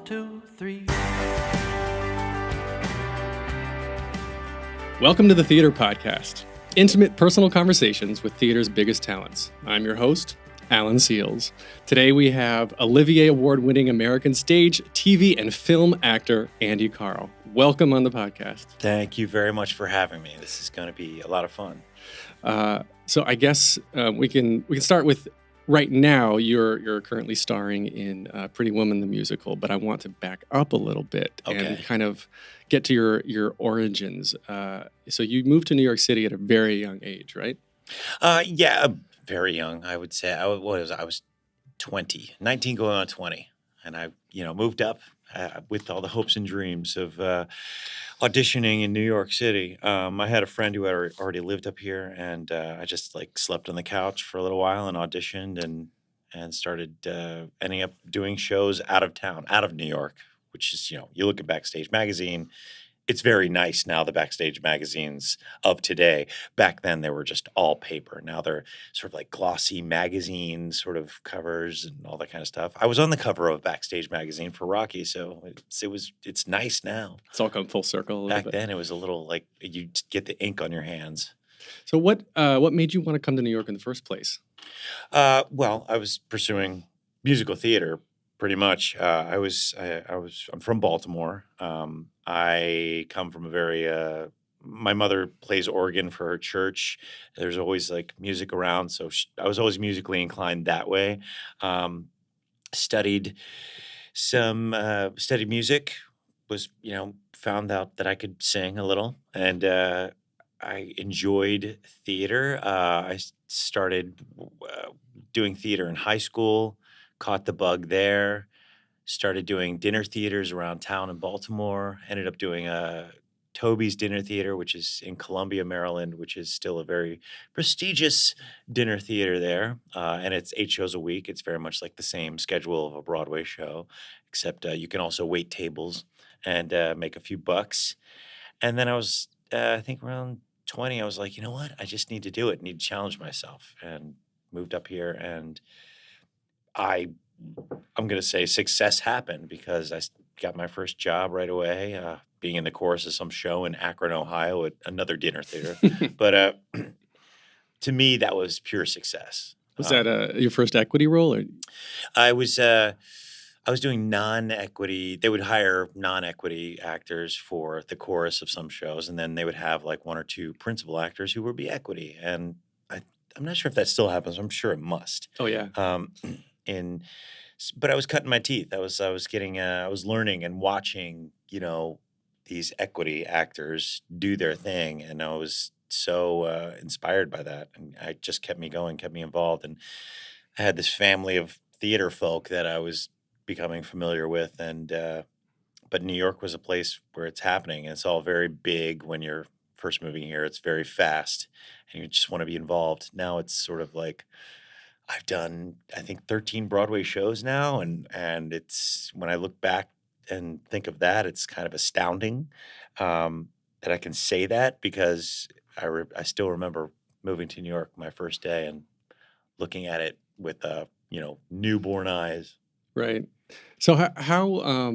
two, three. Welcome to the Theater Podcast, intimate personal conversations with theater's biggest talents. I'm your host, Alan Seals. Today we have Olivier Award-winning American stage, TV, and film actor Andy Karl. Welcome on the podcast. Thank you very much for having me. This is going to be a lot of fun. So I guess we can start with right now. You're currently starring in Pretty Woman the musical, but I want to back up a little bit and kind of get to your origins. So you moved to New York City at a very young age, right? Yeah, very young. I would say I was 20, 19 going on 20, and I moved up with all the hopes and dreams of auditioning in New York City. I had a friend who had already lived up here, and I just slept on the couch for a little while and auditioned and started ending up doing shows out of town, out of New York, which is, you look at Backstage Magazine, it's very nice now, the Backstage magazines of today. Back then, they were just all paper. Now they're sort of like glossy magazine sort of covers and all that kind of stuff. I was on the cover of Backstage magazine for Rocky, so it's nice now. It's all come full circle. Back then, it was a little like you get the ink on your hands. So what made you want to come to New York in the first place? Well, I was pursuing musical theater. Pretty much. I'm from Baltimore. I come from a very, my mother plays organ for her church. There's always music around. So I was always musically inclined that way. Studied music, found out that I could sing a little, and I enjoyed theater. I started doing theater in high school. Caught the bug there, started doing dinner theaters around town in Baltimore, ended up doing Toby's Dinner Theater, which is in Columbia, Maryland, which is still a very prestigious dinner theater there. And it's 8 shows a week. It's very much like the same schedule of a Broadway show, except you can also wait tables and make a few bucks. And then I was, I think around 20, I was like, you know what? I just need to do it. Need to challenge myself, and moved up here, and I'm going to say success happened because I got my first job right away, being in the chorus of some show in Akron, Ohio, at another dinner theater. But to me, that was pure success. Was that your first equity role? Or? I was doing non-equity. They would hire non-equity actors for the chorus of some shows, and then they would have one or two principal actors who would be equity. And I'm not sure if that still happens. I'm sure it must. Oh yeah. But I was cutting my teeth. I was learning and watching, these equity actors do their thing, and I was so inspired by that, and it just kept me going, kept me involved, and I had this family of theater folk that I was becoming familiar with, and but New York was a place where it's happening, and it's all very big when you're first moving here. It's very fast, and you just want to be involved. Now it's sort of like I've done, I think, 13 Broadway shows now, and it's, when I look back and think of that, it's kind of astounding that I can say that, because I still remember moving to New York my first day and looking at it with newborn eyes. Right. So how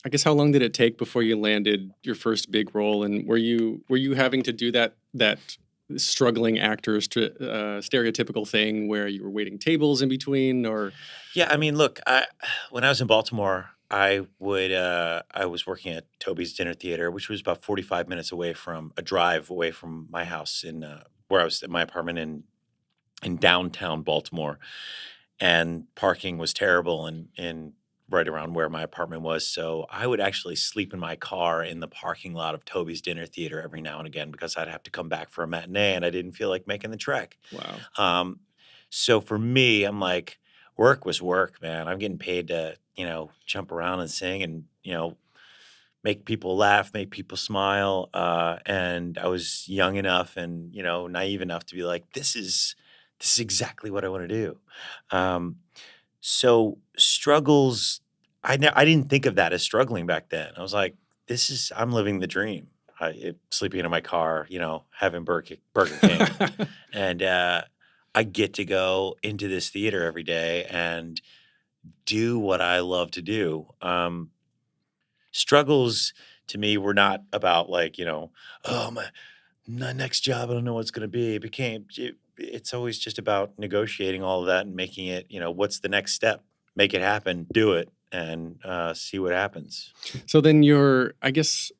I guess how long did it take before you landed your first big role, and were you having to do that struggling actors to stereotypical thing where you were waiting tables in between? Or yeah, I mean, look, when I was in Baltimore, I was working at Toby's Dinner Theater, which was about 45 minutes away from my house in where I was at my apartment in downtown Baltimore, and parking was terrible in right around where my apartment was. So I would actually sleep in my car in the parking lot of Toby's Dinner Theater every now and again, because I'd have to come back for a matinee and I didn't feel like making the trek. Wow. So for me, I'm like, work was work, man. I'm getting paid to, jump around and sing and, make people laugh, make people smile. And I was young enough and, naive enough to be like, this is exactly what I want to do. So struggles, I didn't think of that as struggling back then. I was like, I'm living the dream. Sleeping in my car, having Burger King. And I get to go into this theater every day and do what I love to do. Struggles to me were not about like, oh my next job, I don't know what's going to be. It's always just about negotiating all of that and making it, what's the next step? Make it happen, do it, and see what happens. So then I guess,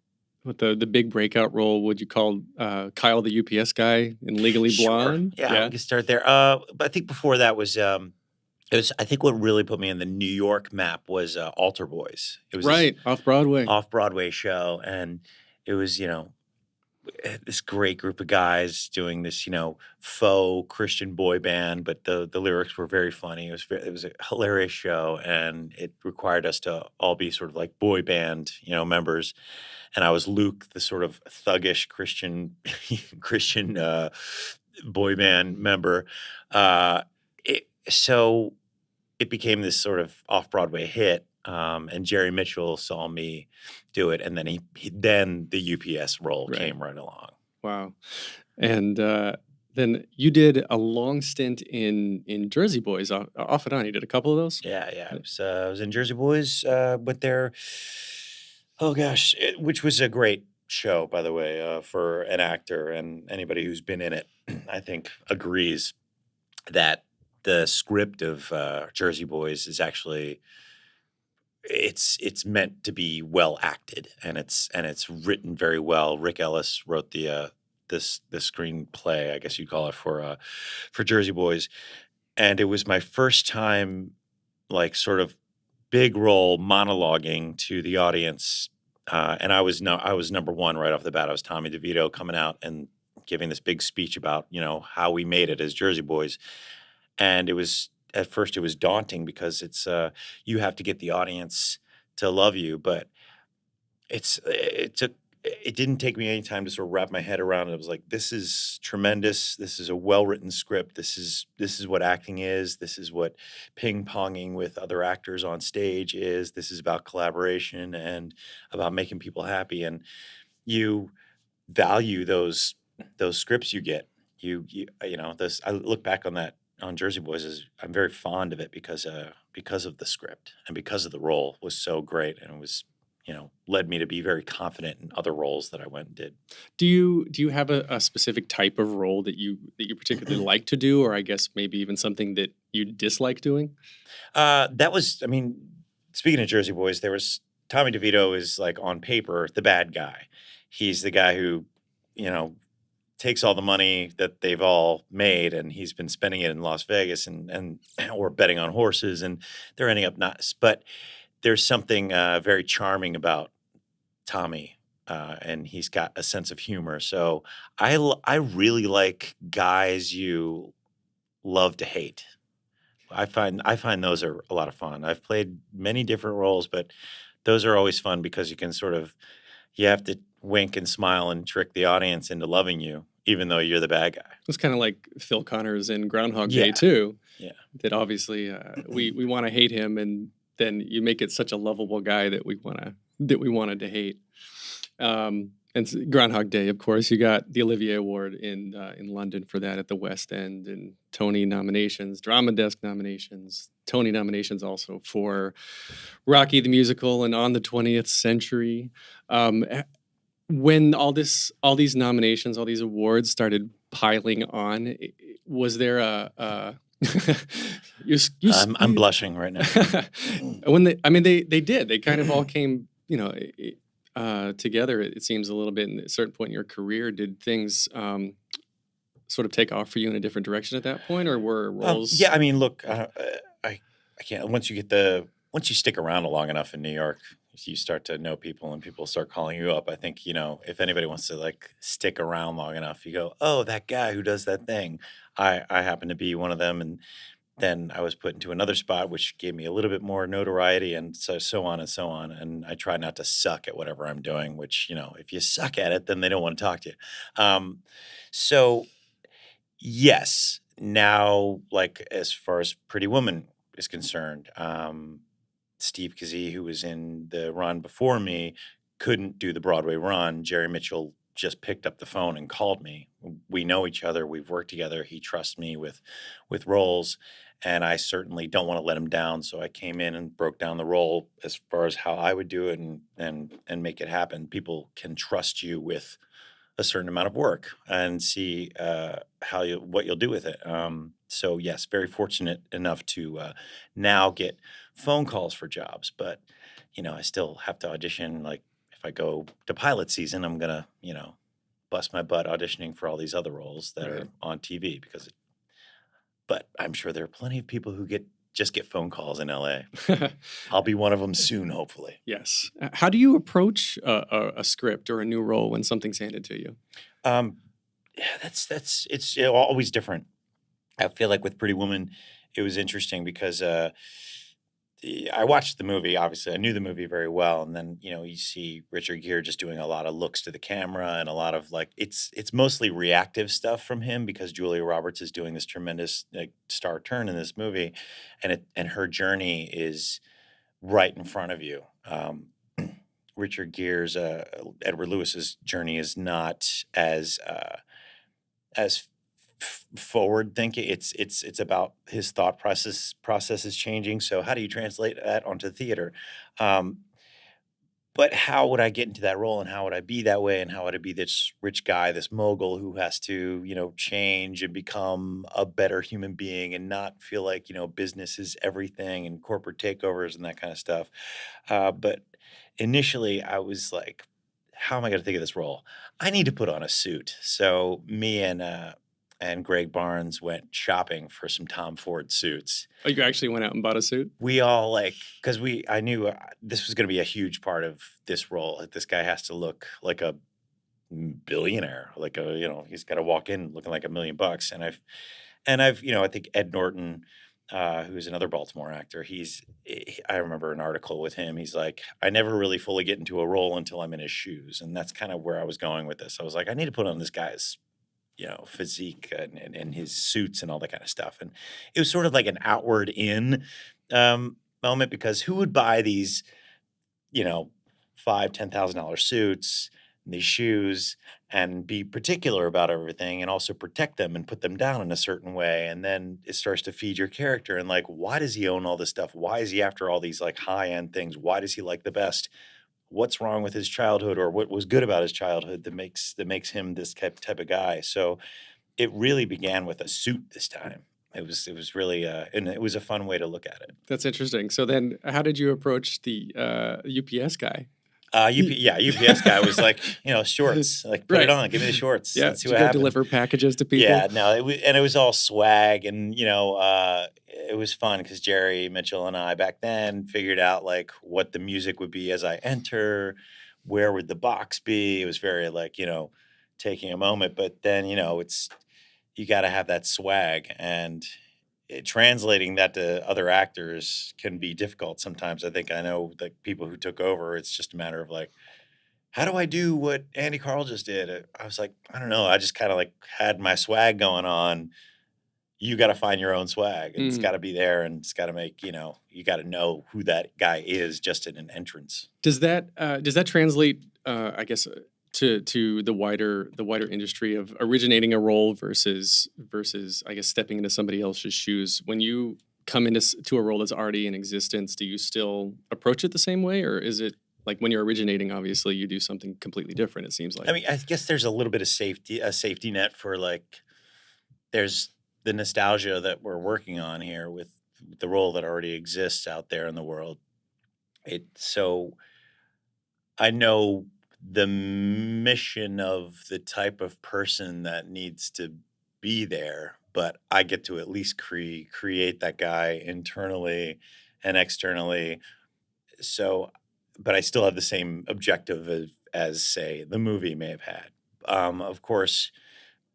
with the big breakout role, would you call Kyle the UPS guy in Legally Sure. Blonde? Yeah, we can start there. But I think before that was I think what really put me in the New York map was Altar Boys. It was this Right, off Broadway. off-Broadway show, and it was, this great group of guys doing this, faux Christian boy band, but the lyrics were very funny. It was a hilarious show, and it required us to all be sort of like boy band, members. And I was Luke, the sort of thuggish Christian Christian boy band member. So it became this sort of off-Broadway hit, and Jerry Mitchell saw me do it, and then then the UPS role came right along. Wow. And then you did a long stint in Jersey Boys off and on. You did a couple of those? Yeah. I was in Jersey Boys, but oh gosh, which was a great show, by the way, for an actor, and anybody who's been in it, I think, agrees that the script of Jersey Boys is actually it's meant to be well acted, and it's written very well. Rick Ellis wrote the screenplay, I guess you'd call it, for Jersey Boys, and it was my first time, like, sort of big role monologuing to the audience, and I was number one right off the bat. I was Tommy DeVito coming out and giving this big speech about how we made it as Jersey Boys, and at first it was daunting because it's you have to get the audience to love you, but it didn't take me any time to sort of wrap my head around it. It was like, this is tremendous. This is a well-written script. This is what acting is. This is what ping-ponging with other actors on stage is. This is about collaboration and about making people happy. And you value those scripts you get. I look back on that, on Jersey Boys, as I'm very fond of it because of the script and because of the role was so great, and it was, led me to be very confident in other roles that I went and did. Do you have a specific type of role that you particularly like to do, or I guess maybe even something that you dislike doing? That was, I mean, speaking of Jersey Boys, there was Tommy DeVito is, like, on paper the bad guy. He's the guy who, takes all the money that they've all made, and he's been spending it in Las Vegas and or betting on horses, and they're ending up nuts. But there's something very charming about Tommy, and he's got a sense of humor. So I really like guys you love to hate. I find those are a lot of fun. I've played many different roles, but those are always fun because you have to wink and smile and trick the audience into loving you, even though you're the bad guy. It's kind of like Phil Connors in Groundhog Day too. Yeah. That obviously we want to hate him, and then you make it such a lovable guy that we wanted to hate. And Groundhog Day, of course, you got the Olivier Award in London for that at the West End, and Tony nominations, Drama Desk nominations, Tony nominations also for Rocky the Musical and On the 20th Century. When all these nominations, all these awards started piling on, was there I'm blushing right now. When they did. They kind of all came, together. It seems a little bit in a certain point in your career. Did things sort of take off for you in a different direction at that point, or were roles? Yeah, I mean, look, I can't. Once you stick around long enough in New York, you start to know people, and people start calling you up. I think, if anybody wants to, like, stick around long enough, you go, oh, that guy who does that thing. I happen to be one of them, and then I was put into another spot, which gave me a little bit more notoriety, and so on and so on. And I try not to suck at whatever I'm doing, which, if you suck at it, then they don't want to talk to you. So yes, now, like, as far as Pretty Woman is concerned, Steve Kazee, who was in the run before me, couldn't do the Broadway run. Jerry Mitchell just picked up the phone and called me. We know each other. We've worked together. He trusts me with roles. and I certainly don't want to let him down. So I came in and broke down the role as far as how I would do it and make it happen. People can trust you with a certain amount of work and see what you'll do with it. So yes, very fortunate enough to now get phone calls for jobs, but I still have to audition. Like if I go to pilot season, I'm gonna bust my butt auditioning for all these other roles that Right. are on TV but I'm sure there are plenty of people who just get phone calls in LA. I'll be one of them soon, hopefully. Yes. How do you approach a script or a new role when something's handed to you? Um, yeah, it's always different. I feel like with Pretty Woman, it was interesting because I watched the movie. Obviously, I knew the movie very well, and then you see Richard Gere just doing a lot of looks to the camera and a lot of like it's mostly reactive stuff from him because Julia Roberts is doing this tremendous like star turn in this movie, and her journey is right in front of you. Richard Gere's Edward Lewis's journey is not as forward thinking. It's about his thought process is changing. So how do you translate that onto theater? Um, but how would I get into that role, and how would I be that way, and how would I be this rich guy, this mogul who has to change and become a better human being and not feel like business is everything and corporate takeovers and that kind of stuff. But initially, I was like, how am I going to think of this role? I need to put on a suit. So me and Greg Barnes went shopping for some Tom Ford suits. Oh, you actually went out and bought a suit? We all because I knew this was going to be a huge part of this role. Like, this guy has to look like a billionaire, like he's got to walk in looking like $1 million. And I've I think Ed Norton, who's another Baltimore actor, I remember an article with him. He's like, I never really fully get into a role until I'm in his shoes. And that's kind of where I was going with this. I was like, I need to put on this guy's physique and his suits and all that kind of stuff. And it was sort of like an outward in moment, because who would buy these, $5,000-$10,000 suits and these shoes and be particular about everything and also protect them and put them down in a certain way? And then it starts to feed your character. And like, why does he own all this stuff? Why is he after all these like high end things? Why does he like the best? What's wrong with his childhood, or what was good about his childhood that makes him this type of guy? So it really began with a suit this time. It was really and it was a fun way to look at it. That's interesting. So then, how did you approach the UPS guy? UPS guy was like, shorts, like put it on, give me the shorts. Yeah, Let's see what happens. Deliver packages to people. Yeah, no, it was all swag, and it was fun because Jerry Mitchell and I back then figured out like what the music would be as I enter, where would the box be. It was very like taking a moment, but then it's you got to have that swag, and translating that to other actors can be difficult sometimes. I know like people who took over, it's just a matter of like, how do I do what Andy Karl just did? I was like, I don't know. I just kind of like had my swag going on. You got to find your own swag. And It's got to be there, and it's got to make, you got to know who that guy is just in an entrance. Does that translate, I guess, to the wider industry of originating a role versus I guess stepping into somebody else's shoes? When you come into a role that's already in existence, do you still approach it the same way, or is it like when you're originating, obviously you do something completely different, it seems like? I mean, I guess there's a little bit of safety net for like, there's the nostalgia that we're working on here with the role that already exists out there in the world. So I know the mission of the type of person that needs to be there, but I get to at least create that guy internally and externally. So, but I still have the same objective as say the movie may have had. Of course,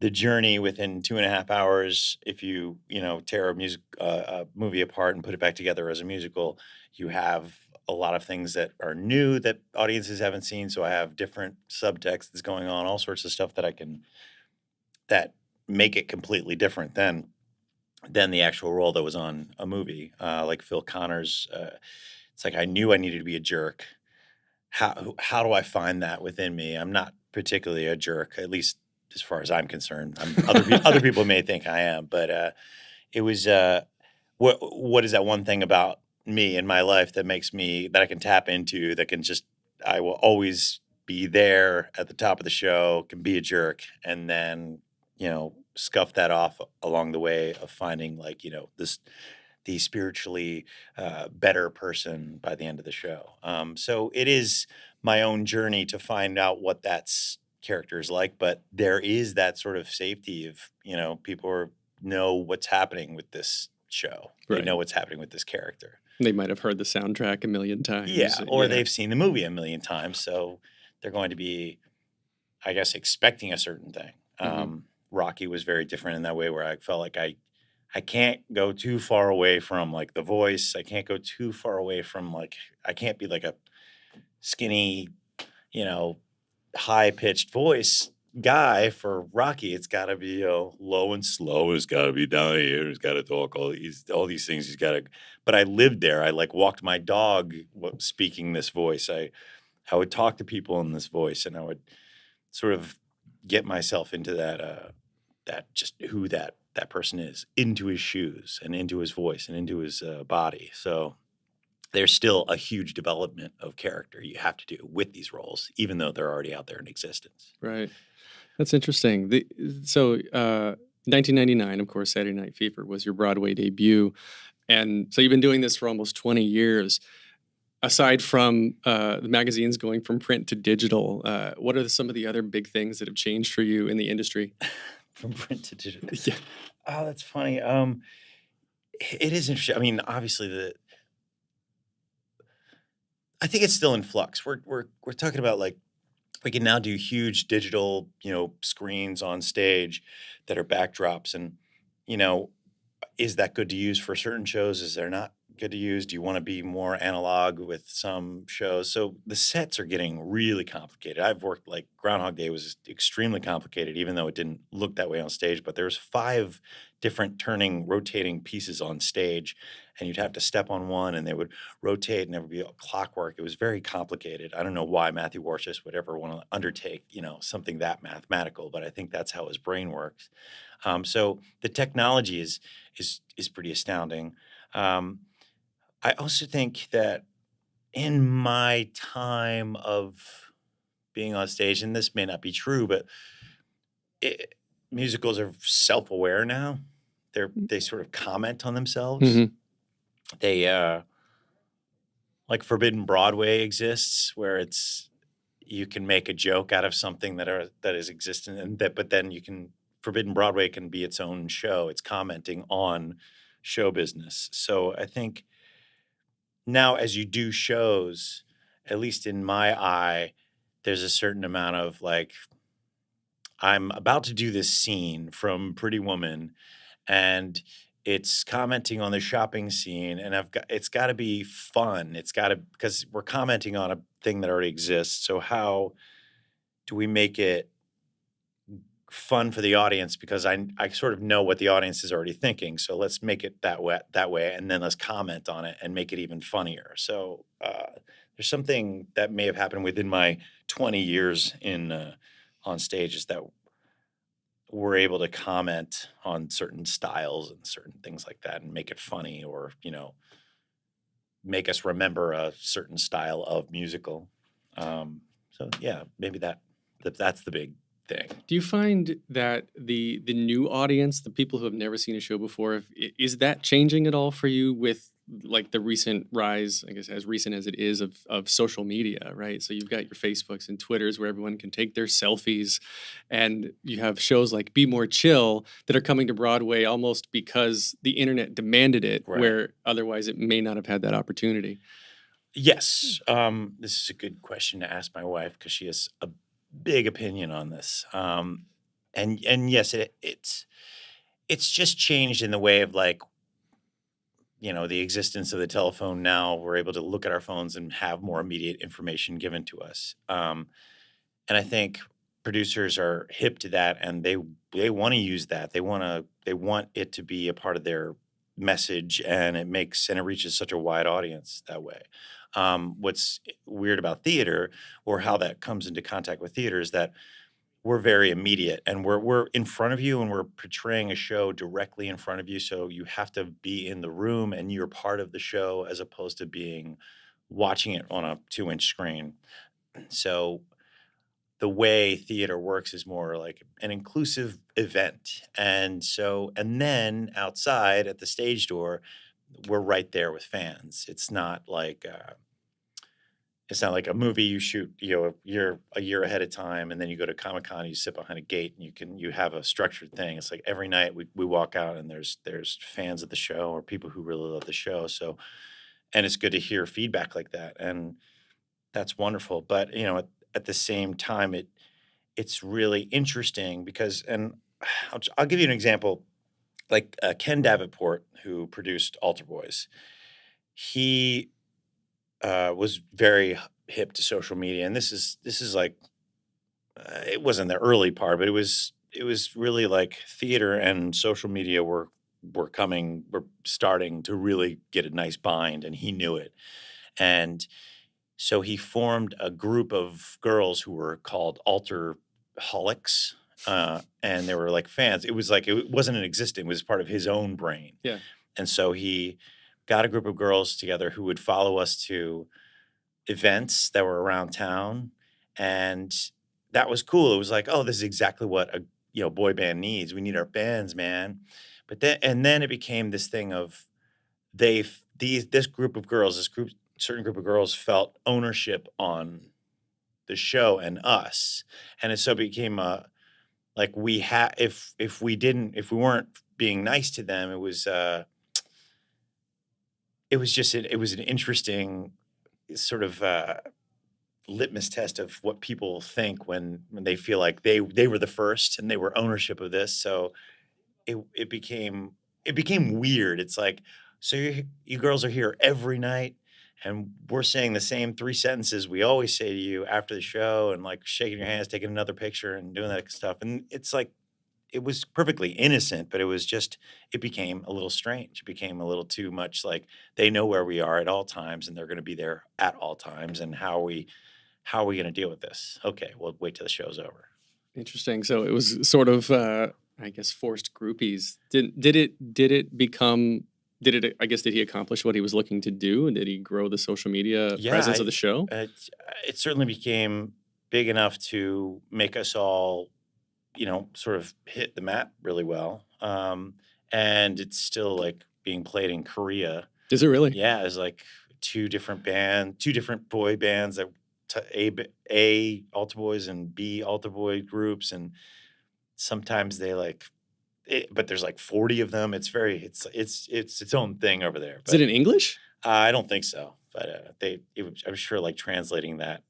the journey within 2.5 hours, if you tear a movie apart and put it back together as a musical, you have a lot of things that are new that audiences haven't seen. So I have different subtext that's going on, all sorts of stuff that make it completely different than the actual role that was on a movie. Like Phil Connor's, it's like I knew I needed to be a jerk. How do I find that within me? I'm not particularly a jerk, at least as far as I'm concerned. Other people may think I am, but it was what is that one thing about me in my life that makes me that I can tap into that can just I will always be there at the top of the show, can be a jerk, and then scuff that off along the way of finding like the spiritually better person by the end of the show. So it is my own journey to find out what that's character is like, but there is that sort of safety of know what's happening with this show. They Right. know what's happening with this character. They might have heard the soundtrack a million times. Yeah, or they've seen the movie a million times, so they're going to be, I guess, expecting a certain thing. Rocky was very different in that way, where I felt like I can't go too far away from like the voice. I can't go too far away from like I can't be like a skinny, high pitched voice guy for Rocky. It's got to be low and slow. It's got to be down here. It's got to talk all these things. He's got to. But I lived there. I like walked my dog speaking this voice. I would talk to people in this voice, and I would sort of get myself into that just who that person is, into his shoes and into his voice and into his body. So there's still a huge development of character you have to do with these roles, even though they're already out there in existence. Right. That's interesting. 1999, of course, Saturday Night Fever was your Broadway debut. And so you've been doing this for almost 20 years. Aside from the magazines going from print to digital, what are some of the other big things that have changed for you in the industry? From print to digital. Yeah. Oh, that's funny. It is interesting. I mean, obviously I think it's still in flux. We're talking about like we can now do huge digital, screens on stage that are backdrops, and is that good to use for certain shows? Is there not good to use? Do you want to be more analog with some shows? So the sets are getting really complicated. I've worked like Groundhog Day was extremely complicated, even though it didn't look that way on stage. But there's 5 different turning, rotating pieces on stage, and you'd have to step on one, and they would rotate, and there would be clockwork. It was very complicated. I don't know why Matthew Warchus would ever want to undertake, something that mathematical, but I think that's how his brain works. So the technology is pretty astounding. I also think that in my time of being on stage, and this may not be true, but musicals are self-aware now. They sort of comment on themselves. Mm-hmm. They like Forbidden Broadway exists, where you can make a joke out of something that is existent, and but then Forbidden Broadway can be its own show. It's commenting on show business. So I think now as you do shows, at least in my eye, there's a certain amount of like, I'm about to do this scene from Pretty Woman, and it's commenting on the shopping scene, and it's got to be fun. It's got to, because we're commenting on a thing that already exists. So how do we make it fun for the audience? Because I sort of know what the audience is already thinking. So let's make it that way, and then let's comment on it and make it even funnier. So there's something that may have happened within my 20 years on stage, is that we're able to comment on certain styles and certain things like that and make it funny, or make us remember a certain style of musical. So yeah, maybe that's the big thing. Do you find that the new audience, the people who have never seen a show before, is that changing at all for you with like the recent rise, I guess as recent as it is, of social media, right? So you've got your Facebooks and Twitters where everyone can take their selfies, and you have shows like Be More Chill that are coming to Broadway almost because the internet demanded it, Right. where otherwise it may not have had that opportunity. Yes. This is a good question to ask my wife, because she has a big opinion on this. And yes, it's just changed in the way of like, the existence of the telephone. Now we're able to look at our phones and have more immediate information given to us. And I think producers are hip to that, and they want to use that. They want it to be a part of their message, and it reaches such a wide audience that way. What's weird about theater, or how that comes into contact with theater, is that we're very immediate, and we're in front of you, and we're portraying a show directly in front of you. So you have to be in the room, and you're part of the show as opposed to being watching it on a 2-inch screen. So the way theater works is more like an inclusive event. And then outside at the stage door, we're right there with fans. It's not like a movie you shoot, a year ahead of time, and then you go to Comic-Con, you sit behind a gate, and you have a structured thing. It's like every night we walk out, and there's fans of the show or people who really love the show. So, and it's good to hear feedback like that, and that's wonderful. But at the same time, it's really interesting because, and I'll give you an example, like Ken Davenport, who produced Altar Boys. He was very hip to social media, and this is like it wasn't the early part, but it was really like theater and social media were starting to really get a nice bind, and he knew it. And so he formed a group of girls who were called Altar Holics, and they were like fans. It was like it wasn't an existing; it was part of his own brain. Yeah. And so he got a group of girls together who would follow us to events that were around town, and that was cool. It was like, oh, this is exactly what a boy band needs. We need our bands, man. But then it became this thing of this group of girls, certain group of girls felt ownership on the show and us, and so it became like if we weren't being nice to them, it was an interesting sort of litmus test of what people think when they feel like they were the first and they were ownership of this. So it became weird. It's like, so you girls are here every night, and we're saying the same 3 sentences we always say to you after the show, and like shaking your hands, taking another picture, and doing that stuff. And it's like it was perfectly innocent, but it became a little strange. It became a little too much like they know where we are at all times, and they're going to be there at all times. And how are we going to deal with this? Okay, we'll wait till the show's over. Interesting. So it was sort of, I guess, forced groupies. Did it become? I guess, did he accomplish what he was looking to do? And did he grow the social media presence of the show? It certainly became big enough to make us all, sort of hit the map really well. And it's still like being played in Korea. Is it really? Yeah, there's like two different boy bands that A Altar Boys and B Altar Boy groups, and sometimes they like but there's like 40 of them. It's its own thing over there. Is it in English? I don't think so, but I'm sure like translating that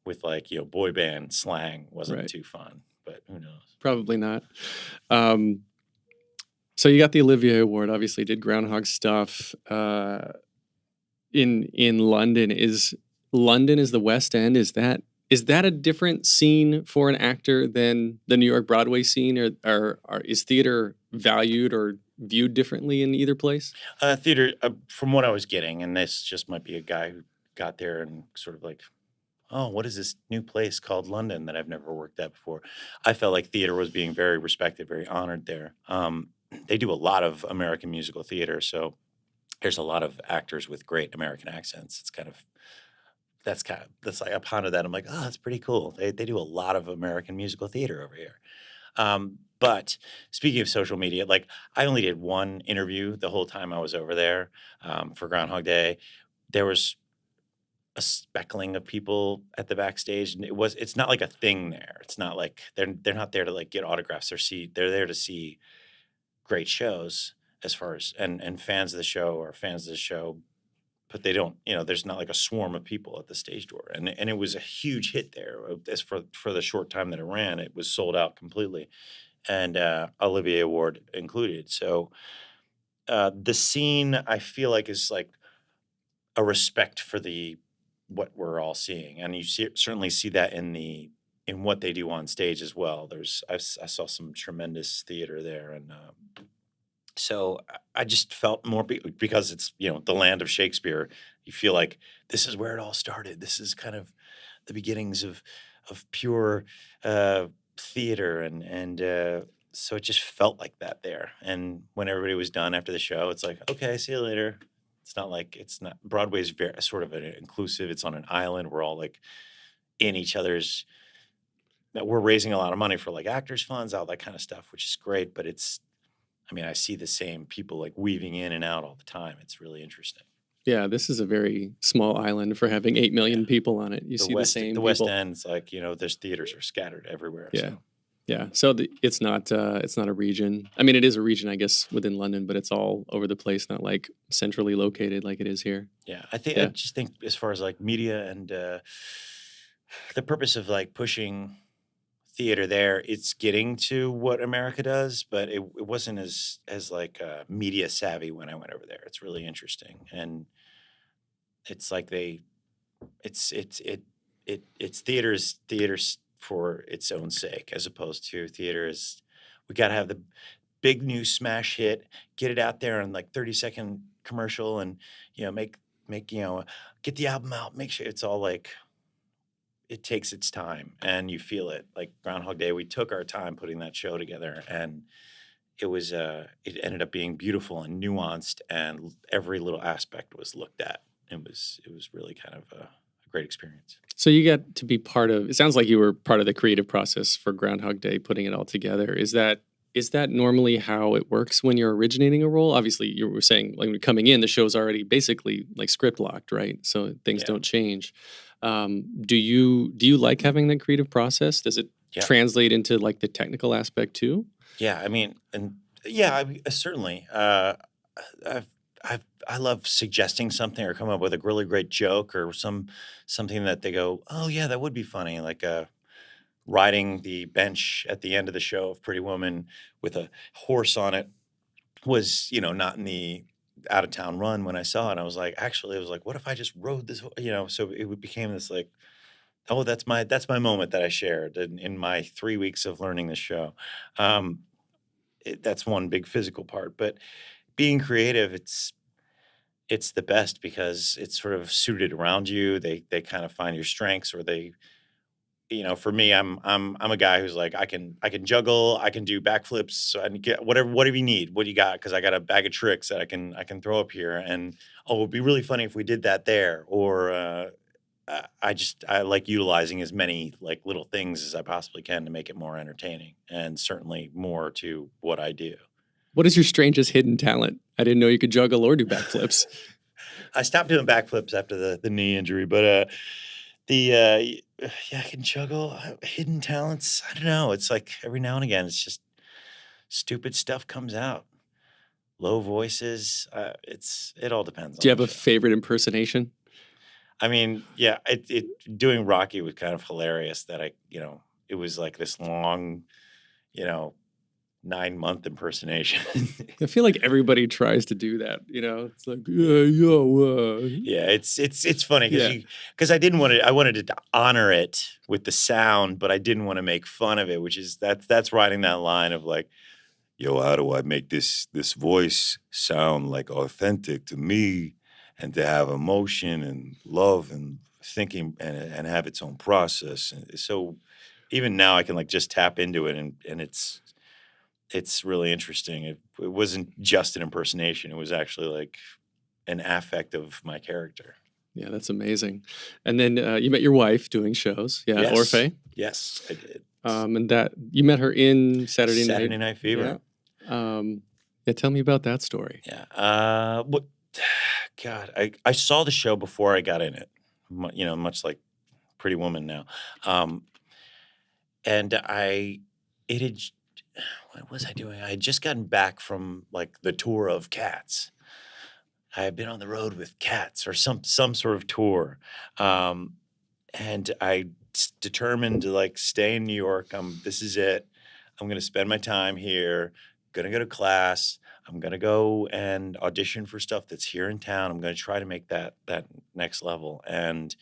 with like boy band slang wasn't too fun, but who knows? Probably not. So you got the Olivier Award. Obviously, did Groundhog stuff in London. Is the West End? Is that a different scene for an actor than the New York Broadway scene, or is theater valued or viewed differently in either place? Theater, from what I was getting, and this just might be a guy who got there and sort of like, oh, what is this new place called London that I've never worked at before? I felt like theater was being very respected, very honored there. They do a lot of American musical theater, so there's a lot of actors with great American accents. That's like, upon that, I'm like, oh, that's pretty cool. They do a lot of American musical theater over here. But speaking of social media, like I only did one interview the whole time I was over there for Groundhog Day. There was a speckling of people at the backstage, and it's not like a thing there. It's not like they're not there to like get autographs they're there to see great shows, as far as and fans of the show are fans of the show, but they don't, there's not like a swarm of people at the stage door. And it was a huge hit there. As for the short time that it ran, it was sold out completely, and Olivier Award included. So the scene, I feel like, is like a respect for what we're all seeing, and you certainly see that in what they do on stage as well. I saw some tremendous theater there, and so I just felt more because it's the land of Shakespeare. You feel like this is where it all started. This is kind of the beginnings of pure theater, and so it just felt like that there. And when everybody was done after the show, it's like, okay, see you later. It's not Broadway's very sort of an inclusive. It's on an island. We're all like in each other's. We're raising a lot of money for like actors funds, all that kind of stuff, which is great. But I mean, I see the same people like weaving in and out all the time. It's really interesting. Yeah, this is a very small island for having 8 million people on it. You see the same The West people. End's like, there's theaters are scattered everywhere. Yeah. So. Yeah. So it's not a region. I mean, it is a region, I guess, within London, but it's all over the place, not like centrally located like it is here. Yeah. I just think as far as like media and the purpose of like pushing theater there, it's getting to what America does, but it wasn't as like media savvy when I went over there. It's really interesting. And it's like it's theaters for its own sake, as opposed to theater is, we got to have the big new smash hit, get it out there in like 30-second commercial, and make get the album out, make sure it's all like, it takes its time and you feel it. Like Groundhog Day, we took our time putting that show together, and it ended up being beautiful and nuanced, and every little aspect was looked at. It was really kind of a great experience. So you got to be part of, it sounds like you were part of the creative process for Groundhog Day, putting it all together. Is that normally how it works when you're originating a role? Obviously, you were saying like when you're coming in, the show's already basically like script locked, right? So things don't change. Do you like having that creative process? Does it translate into like the technical aspect too? Yeah, I mean, certainly. I love suggesting something or coming up with a really great joke or something that they go, oh yeah, that would be funny. Like riding the bench at the end of the show of Pretty Woman with a horse on it was, not in the out of town run when I saw it. I was like, actually, it was like, what if I just rode this, so it became this like, oh, that's my moment that I shared in my 3 weeks of learning the show. That's one big physical part, but being creative, it's the best because it's sort of suited around you. They kind of find your strengths, or they, for me, I'm a guy who's like, I can juggle, I can do backflips, so I can get whatever you need. What do you got? Because I got a bag of tricks that I can throw up here, and it'd be really funny if we did that there. Or I like utilizing as many like little things as I possibly can to make it more entertaining, and certainly more to what I do. What is your strangest hidden talent? I didn't know you could juggle or do backflips. I stopped doing backflips after the knee injury, but I can juggle. Hidden talents, I don't know. It's like every now and again, it's just stupid stuff comes out. Low voices. It all depends. Do you have a favorite impersonation? I mean, yeah, doing Rocky was kind of hilarious. That it was like this long, 9-month impersonation. I feel like everybody tries to do that. It's like, yeah, it's funny because I didn't want to. I wanted to honor it with the sound, but I didn't want to make fun of it. Which is that's riding that line of like, yo, how do I make this voice sound like authentic to me, and to have emotion and love and thinking and have its own process. And so even now I can like just tap into it, and it's really interesting. It wasn't just an impersonation. It was actually like an affect of my character. Yeah, that's amazing. And then you met your wife doing shows. Yeah, yes. Orfe. Yes, I did. And that you met her in Saturday Night Fever. Yeah. Tell me about that story. Yeah. God, I saw the show before I got in it. Much like Pretty Woman now. And what was I doing? I had just gotten back from like the tour of Cats. I had been on the road with Cats or some sort of tour. And I determined to like stay in New York. This is it. I'm going to spend my time here. Going to go to class. I'm going to go and audition for stuff that's here in town. I'm going to try to make that next level. And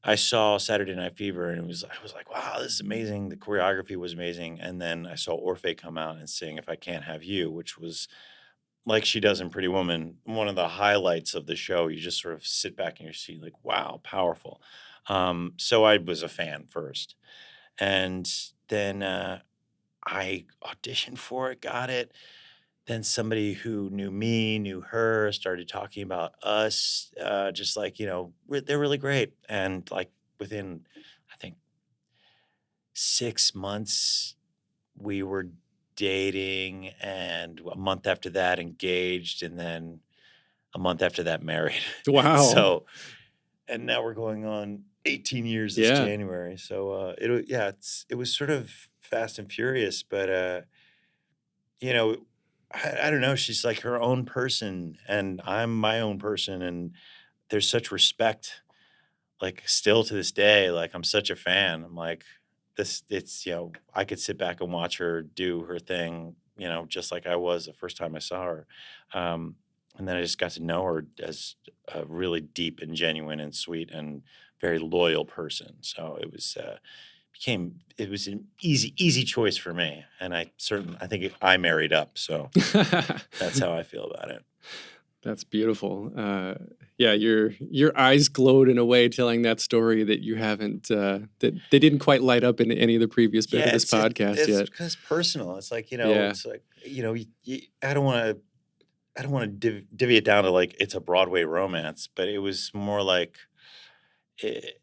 I saw Saturday Night Fever, and I was like, wow, this is amazing. The choreography was amazing. And then I saw Orfe come out and sing If I Can't Have You, which was like she does in Pretty Woman, one of the highlights of the show. You just sort of sit back in your seat like, wow, powerful. So I was a fan first. And then I auditioned for it, got it. Then somebody who knew me, knew her, started talking about us. Just like, they're really great. And like within, I think, 6 months, we were dating, and a month after that, engaged, and then a month after that, married. Wow. So, and now we're going on 18 years this Yeah. January. So, it was sort of fast and furious, but you know, I don't know. She's like her own person, and I'm my own person, and there's such respect. Like still to this day, like I'm such a fan. I'm like, this. It's I could sit back and watch her do her thing, just like I was the first time I saw her. Um, and then I just got to know her as a really deep and genuine and sweet and very loyal person. So it was an easy choice for me, and I think I married up, so that's how I feel about it. That's beautiful. Yeah, your eyes glowed in a way telling that story that you haven't that they didn't quite light up in any of the previous bit of Yeah, this podcast it's yet. because personal. It's like, Yeah. it's like, I don't want to divvy it down to like it's a Broadway romance, but it was more like it,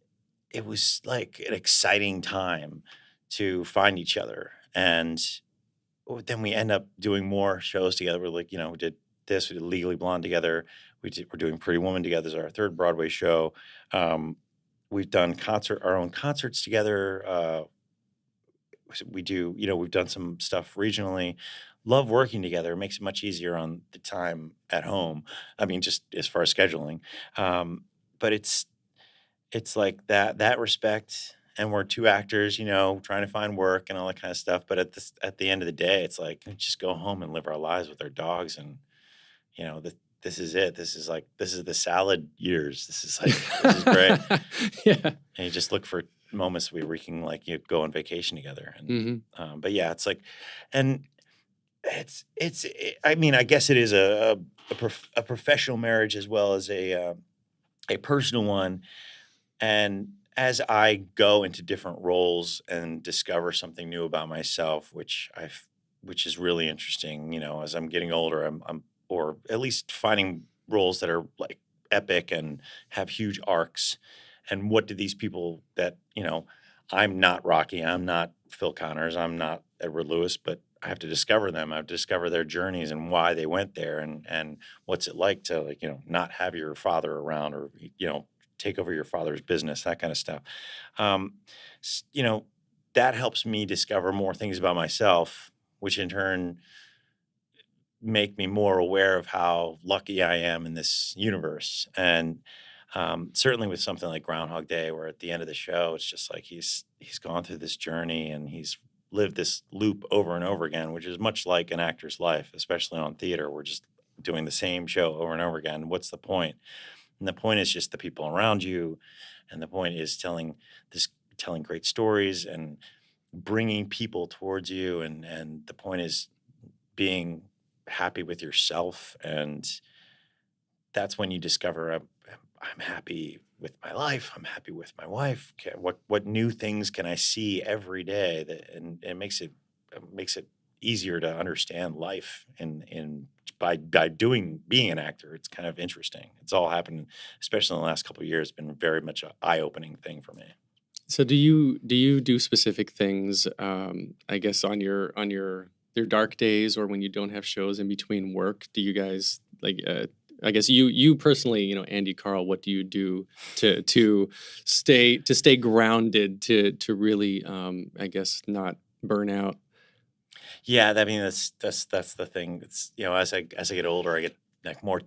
it was like an exciting time to find each other. And then we end up doing more shows together. We're like, we did this, we did Legally Blonde together. We're doing Pretty Woman together. This is our third Broadway show. We've done our own concerts together. We do, we've done some stuff regionally. Love working together. It makes it much easier on the time at home. I mean, just as far as scheduling. But it's like that respect, and we're two actors, trying to find work and all that kind of stuff. But at the end of the day, it's like just go home and live our lives with our dogs, and this is it. This is the salad years. This is great. Yeah. And you just look for moments where we can like go on vacation together. And Hmm. but yeah, it's like, and I mean, I guess it is a professional marriage as well as a personal one. And as I go into different roles and discover something new about myself, which is really interesting, as I'm getting older, or at least finding roles that are like epic and have huge arcs. And what do these people that, I'm not Rocky, I'm not Phil Connors, I'm not Edward Lewis, but I have to discover them. I have to discover their journeys and why they went there, and what's it like to like, not have your father around, or, take over your father's business, that kind of stuff. Um, s- you know, that helps me discover more things about myself, which in turn make me more aware of how lucky I am in this universe. And certainly with something like Groundhog Day, where at the end of the show, it's just like he's gone through this journey and he's lived this loop over and over again, which is much like an actor's life, especially on theater. We're just doing the same show over and over again. What's the point? And the point is just the people around you, and the point is telling great stories and bringing people towards you, and the point is being happy with yourself. And that's when you discover I'm happy with my life. I'm happy with my wife. What new things can I see every day? And it makes it easier to understand life. And by being an actor, it's kind of interesting. It's all happened, especially in the last couple of years. It's been very much an eye opening thing for me. So do you do specific things? I guess on your dark days, or when you don't have shows in between work, do you guys like? I guess you personally, Andy Karl, what do you do to stay grounded, to really, I guess, not burn out? Yeah, I mean that's the thing. It's as I get older, I get like more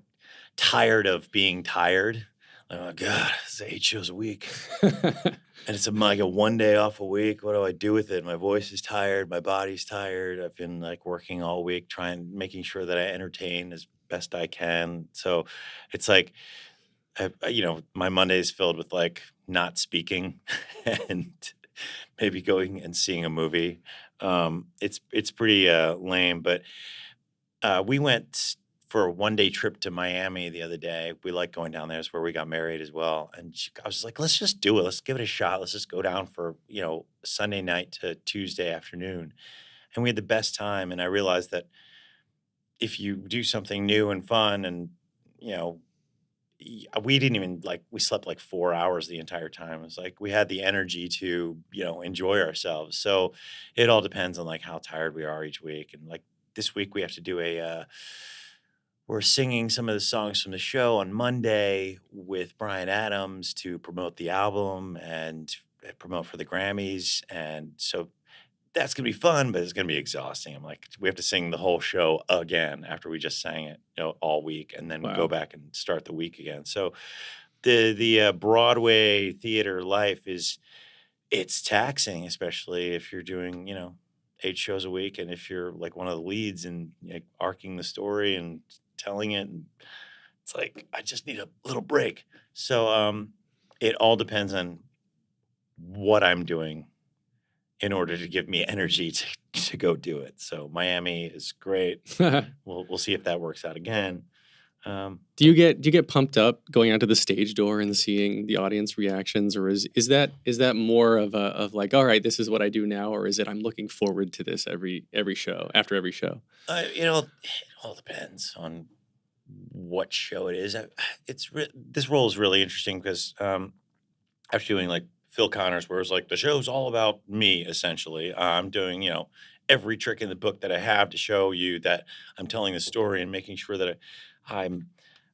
tired of being tired. Like, oh God, it's 8 shows a week. And it's like a 1 day off a week. What do I do with it? My voice is tired. My body's tired. I've been like working all week, making sure that I entertain as best I can. So it's like, my Monday is filled with like not speaking and maybe going and seeing a movie. It's pretty lame, but we went for a one-day trip to Miami the other day. We like going down there. It's where we got married as well. And I was just like, let's just do it. Let's give it a shot. Let's just go down for, Sunday night to Tuesday afternoon. And we had the best time. And I realized that if you do something new and fun and, you know, we didn't even we slept like 4 hours the entire time. It was like we had the energy to, enjoy ourselves. So it all depends on like how tired we are each week. And like this week we have to do we're singing some of the songs from the show on Monday with Bryan Adams to promote the album and promote for the Grammys. And so that's going to be fun, but it's going to be exhausting. I'm like, we have to sing the whole show again after we just sang it, all week, and then go back and start the week again. So the Broadway theater life it's taxing, especially if you're doing, 8 shows a week. And if you're like one of the leads and arcing the story and telling it, and it's like, I just need a little break. So it all depends on what I'm doing in order to give me energy to go do it. So Miami is great. We'll see if that works out again. Do you get pumped up going out to the stage door and seeing the audience reactions, or is that more of like, all right, this is what I do now, or is it I'm looking forward to this every show after every show? It all depends on what show it is. This role is really interesting because after doing like Phil Connors, where it's like the show's all about me, essentially. I'm doing, every trick in the book that I have to show you that I'm telling the story and making sure that I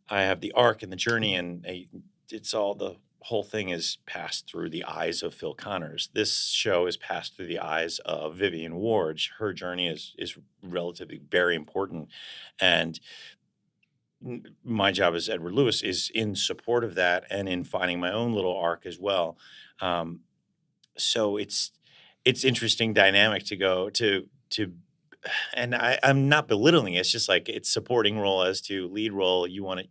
have the arc and the journey, and it's all the whole thing is passed through the eyes of Phil Connors. This show is passed through the eyes of Vivian Ward. Her journey is relatively very important, and my job as Edward Lewis is in support of that and in finding my own little arc as well. So it's interesting dynamic to go to, and I'm not belittling it. It's just like it's supporting role as to lead role. You want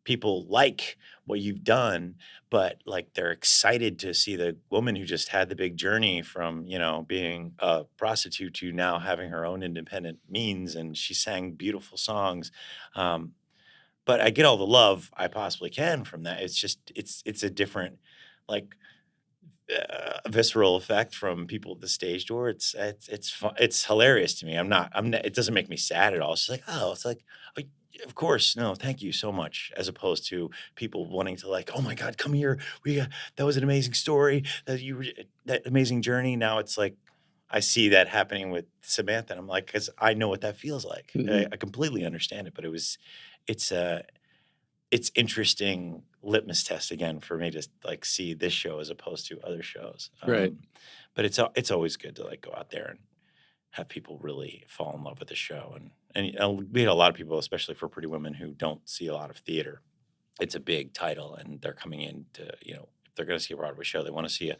people like what you've done, but like they're excited to see the woman who just had the big journey from, being a prostitute to now having her own independent means, and she sang beautiful songs. But I get all the love I possibly can from that. It's just it's a different like visceral effect from people at the stage door. It's fun. It's hilarious to me. It doesn't make me sad at all. It's just like, oh, it's like, oh, of course, no, thank you so much. As opposed to people wanting to like, oh my God, come here. That was an amazing story. That amazing journey. Now it's like, I see that happening with Samantha, and I'm like, because I know what that feels like. I completely understand it, but it's interesting litmus test again for me to like see this show as opposed to other shows. Right. But it's always good to like go out there and have people really fall in love with the show. And we had a lot of people, especially for Pretty Women, who don't see a lot of theater. It's a big title, and they're coming in to, if they're going to see a Broadway show, they want to see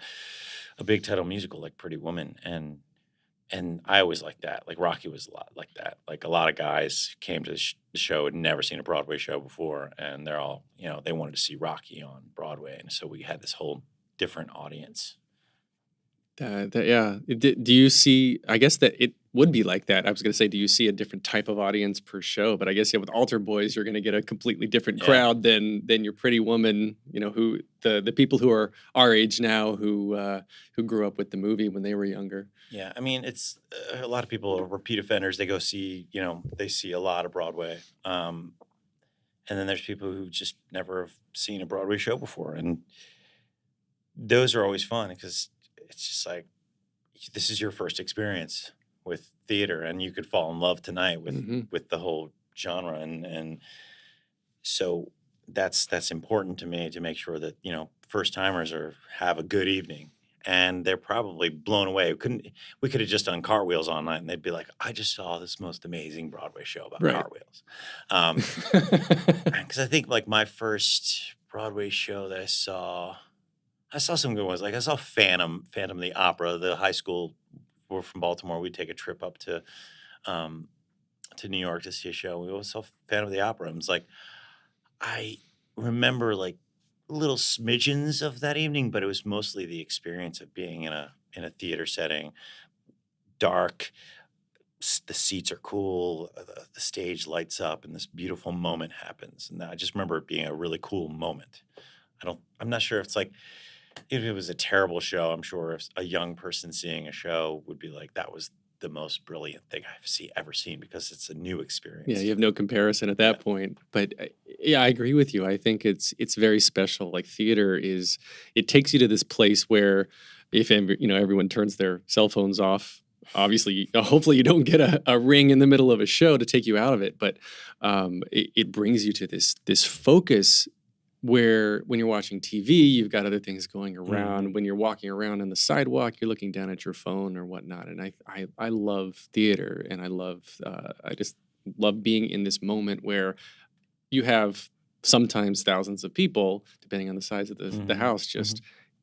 a big title musical like Pretty Woman. And I always like that. Like Rocky was a lot like that. Like a lot of guys came to the show had never seen a Broadway show before, and they're all, they wanted to see Rocky on Broadway, and so we had this whole different audience. Yeah. Do you see? I guess that it would be like that. I was going to say, do you see a different type of audience per show? But I guess with Altar Boys, you're going to get a completely different crowd than your Pretty Woman. Who the people who are our age now who grew up with the movie when they were younger. Yeah, I mean, it's a lot of people are repeat offenders. They go see, they see a lot of Broadway, and then there's people who just never have seen a Broadway show before, and those are always fun because it's just like, this is your first experience with theater, and you could fall in love tonight with the whole genre, and so that's important to me to make sure that first timers have a good evening, and they're probably blown away. We could have just done Cartwheels all night, and they'd be like, I just saw this most amazing Broadway show about cartwheels. Because I think like my first Broadway show that I saw some good ones. Like I saw Phantom the Opera. The high school, we're from Baltimore. We'd take a trip up to New York to see a show. We always saw Phantom of the Opera. And it was like, I remember like little smidgens of that evening, but it was mostly the experience of being in a theater setting, dark, the seats are cool, the stage lights up, and this beautiful moment happens. And I just remember it being a really cool moment. I'm not sure if it's like, if it was a terrible show, I'm sure if a young person seeing a show would be like, that was the most brilliant thing I've ever seen, because it's a new experience. Yeah, you have no comparison at that point. But yeah, I agree with you. I think it's very special. Like theater it takes you to this place where if everyone turns their cell phones off, obviously, hopefully you don't get a ring in the middle of a show to take you out of it. But it brings you to this focus where when you're watching TV, you've got other things going around. Mhm. When you're walking around on the sidewalk, you're looking down at your phone or whatnot. And I love theater, and I just love being in this moment where you have sometimes thousands of people, depending on the size of the Mhm. house, just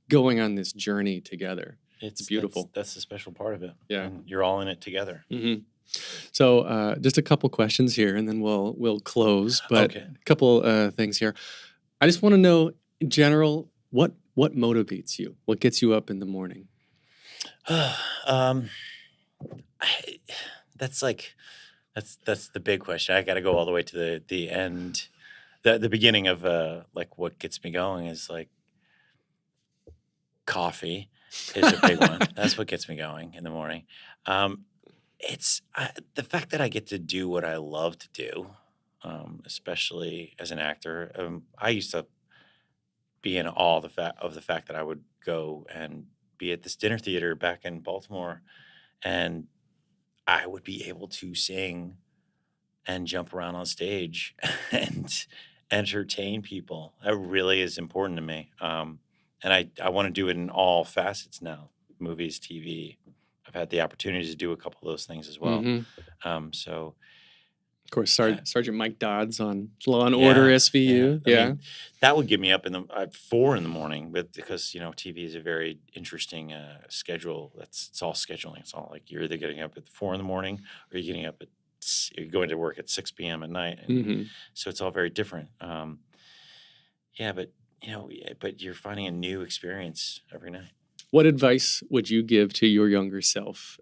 going on this journey together. It's beautiful. That's the special part of it. Yeah. And you're all in it together. Mm-hmm. So just a couple questions here, and then we'll close. But Okay. a couple things here. I just want to know, in general, what motivates you? What gets you up in the morning? That's the big question. I got to go all the way to the end. The beginning of like what gets me going is like coffee is a big one. That's what gets me going in the morning. It's the fact that I get to do what I love to do, especially as an actor. I used to be in awe of the fact that I would go and be at this dinner theater back in Baltimore, and I would be able to sing and jump around on stage and entertain people. That really is important to me. And I want to do it in all facets now, movies, TV. I've had the opportunity to do a couple of those things as well. Mm-hmm. So, of course, Sgt Mike Dodds on Law and yeah, Order SVU. I mean, that would get me up at 4 in the morning, because TV is a very interesting schedule. It's all scheduling. It's all like you're either getting up at 4 in the morning, or you're getting up you're going to work at 6 p.m. at night. And so it's all very different. Yeah, but you're finding a new experience every night. What advice would you give to your younger self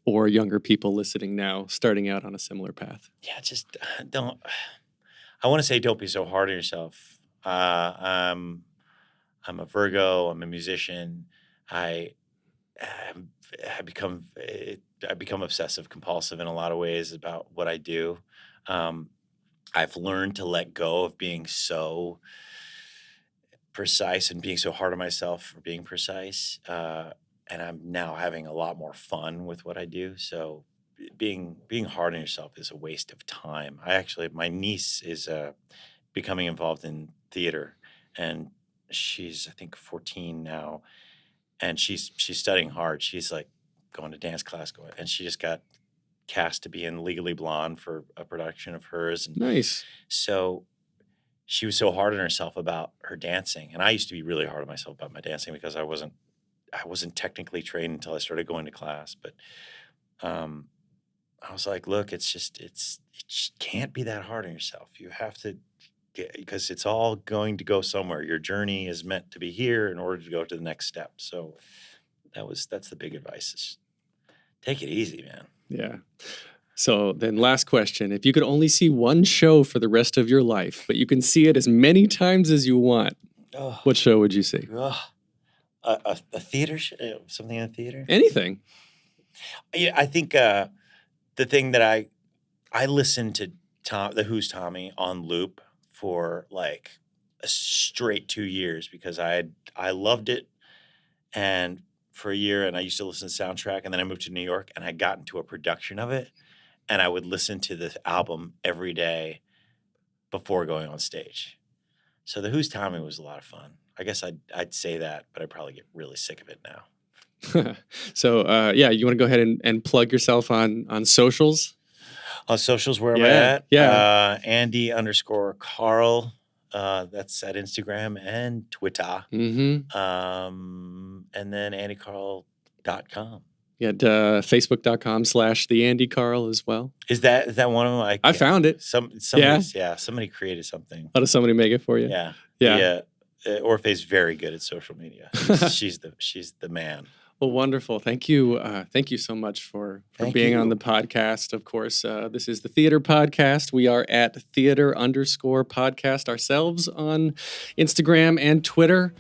or younger people listening now, starting out on a similar path? Yeah, just don't. I want to say don't be so hard on yourself. I'm a Virgo. I'm a musician. I become obsessive compulsive in a lot of ways about what I do. I've learned to let go of being so precise and being so hard on myself for being precise. And I'm now having a lot more fun with what I do. So being hard on yourself is a waste of time. My niece is becoming involved in theater, and she's I think 14 now, and she's studying hard. She's like going to dance class, and she just got cast to be in Legally Blonde for a production of hers. And nice. So she was so hard on herself about her dancing, and I used to be really hard on myself about my dancing because I wasn't technically trained until I started going to class. But I was like, look, it just can't be that hard on yourself. You have to because it's all going to go somewhere. Your journey is meant to be here in order to go to the next step. So that's the big advice. Is take it easy, man. Yeah. So then last question. If you could only see one show for the rest of your life, but you can see it as many times as you want, what show would you see? A theater show? Something in a theater? Anything. Yeah, I think the thing that I listened to the Who's Tommy on loop for like a straight 2 years because I loved it, and for a year, and I used to listen to the soundtrack, and then I moved to New York, and I got into a production of it, and I would listen to the album every day before going on stage. So the Who's Tommy was a lot of fun. I guess I'd say that, but I'd probably get really sick of it now. So you want to go ahead and plug yourself on socials? On socials, where am I at? Yeah. Andy_Karl. That's at Instagram and Twitter. Mm-hmm. And then AndyKarl.com. Yeah, Facebook.com/the Andy Karl as well. Is that one of them? I found it. Somebody created something. How does somebody make it for you? Yeah. Orphe's very good at social media. She's the man. Well, wonderful. Thank you. Thank you so much for being on the podcast. Of course, this is the Theater Podcast. We are at theater_podcast ourselves on Instagram and Twitter.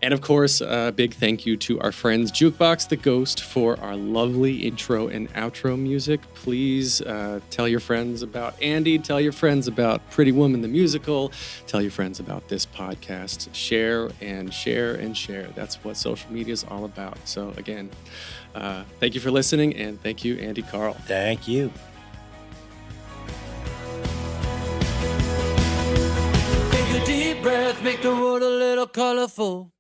And of course, a big thank you to our friends Jukebox the Ghost for our lovely intro and outro music. Please tell your friends about Andy. Tell your friends about Pretty Woman the Musical. Tell your friends about this podcast. Share and share and share. That's what social media is all about. So again, thank you for listening, and thank you, Andy Karl. Thank you. Take a deep breath, make the world a little colorful.